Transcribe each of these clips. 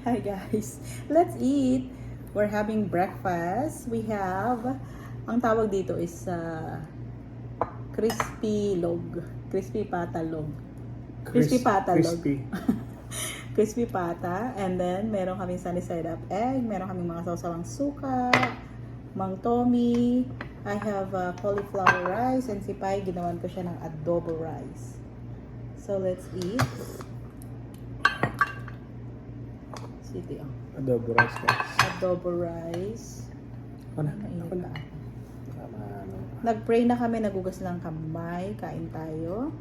Hi guys, let's eat. We're having breakfast. We have, ang tawag dito is crispy log. Crispy pata log. Crispy pata log. Crispy. Crispy pata. And then, meron kaming sunny side up egg. Meron kaming mga sawsawang suka. Mang Tommy. I have cauliflower rice. And si Pai, ginawan ko siya ng adobo rice. So, let's eat. City, oh. Adobo rice guys. Adobo rice. Ako na. Mainit Ako na. pa. Tama, ano. Nag-pray na kami, nagugas lang kamay. Kain tayo.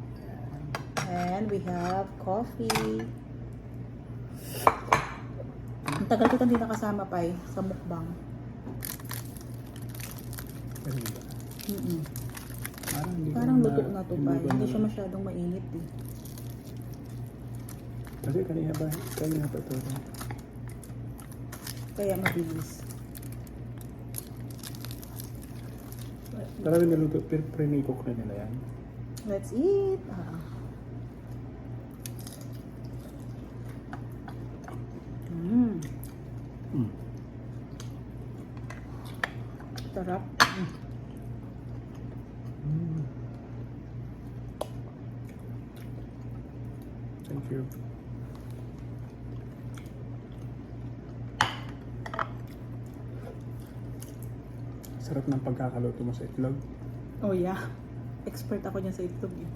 And we have coffee. Ang tagal ko hindi nakasama pa sa mukbang. Ano ba? Parang luto na to pa. ko Hindi na- siya masyadong mainit eh. Kasi kanina pa ito. Kaya mabilis. Talagang naluto, pero pre-cook na nila yan. Let's eat. Sarap. Thank you. Sarap ng pagkakaluto mo sa itlog. Oh yeah. Expert ako dyan sa itlog eh.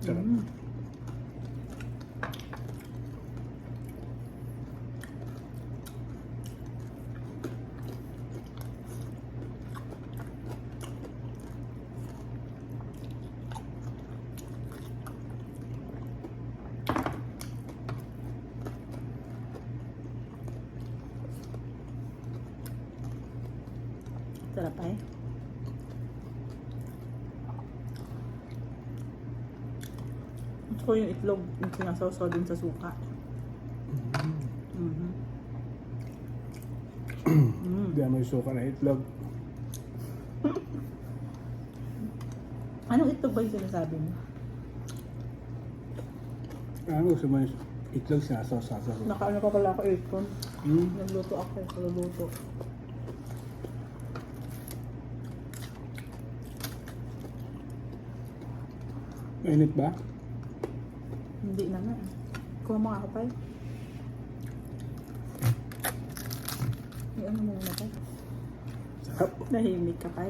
Sarap. Sarap eh. Gusto ko yung itlog yung sinasawsaw din sa suka. Hindi mo yung suka na itlog. Anong itlog ba yung sinasabi mo? Ano gusto mo yung itlog sinasawsaw sa suka? Nakaano pa pala ako aircon. Hmm? Nagluto ako, kaluluto. Mainit ba? Hindi naman. Kuha mo nga ako pa. Ano muna pa? Sarap. Nahimik ka pa.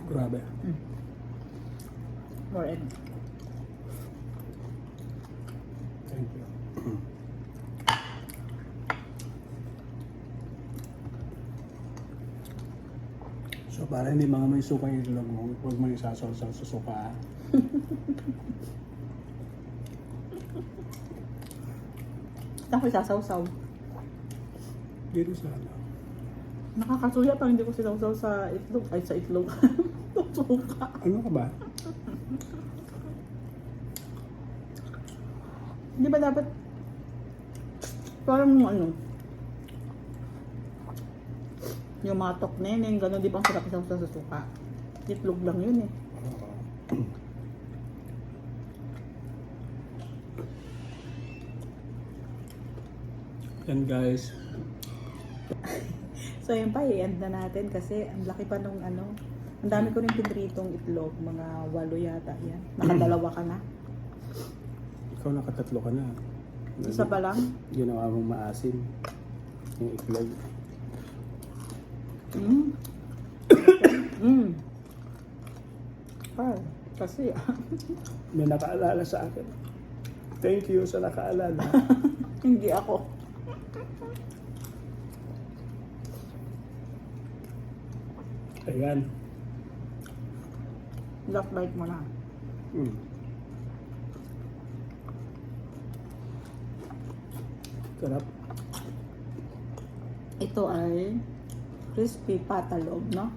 Grabe. More egg. Thank you. So para hindi mga may suka yung itlog mo, huwag mo isasawsaw sa suka. Tapos sasawsaw. Dito sa ano. Nakakasuya pa hindi ko sinawsaw sa itlog. Ay, sa itlog. Suka. Ano ka ba? Hindi ba dapat parang yung ano yung matok neneng, gano'n, di ba ang sarap isawsaw sa suka? Itlog lang yun eh. Yan guys. So yun pa, i-end na natin kasi ang laki pa nung ano. Ang dami ko rin pinritong itlog, mga 8 yata yan. Nakadalawa ka na. Ikaw nakatatlo ka na. Isa pa lang. Ginawa mong maasim. Yung itlog. Ah, kasi May nakaalala sa akin. Thank you sa nakaalala. hindi ako. Ayan. Last bite mo na. Sarap. Ito ay crispy patalog, no?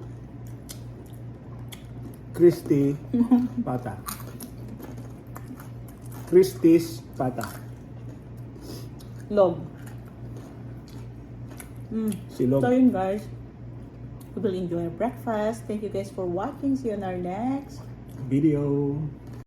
Christy Pata. Christie's Pata. Log. Silog. So yun guys, we will enjoy our breakfast. Thank you guys for watching. See you on our next Video.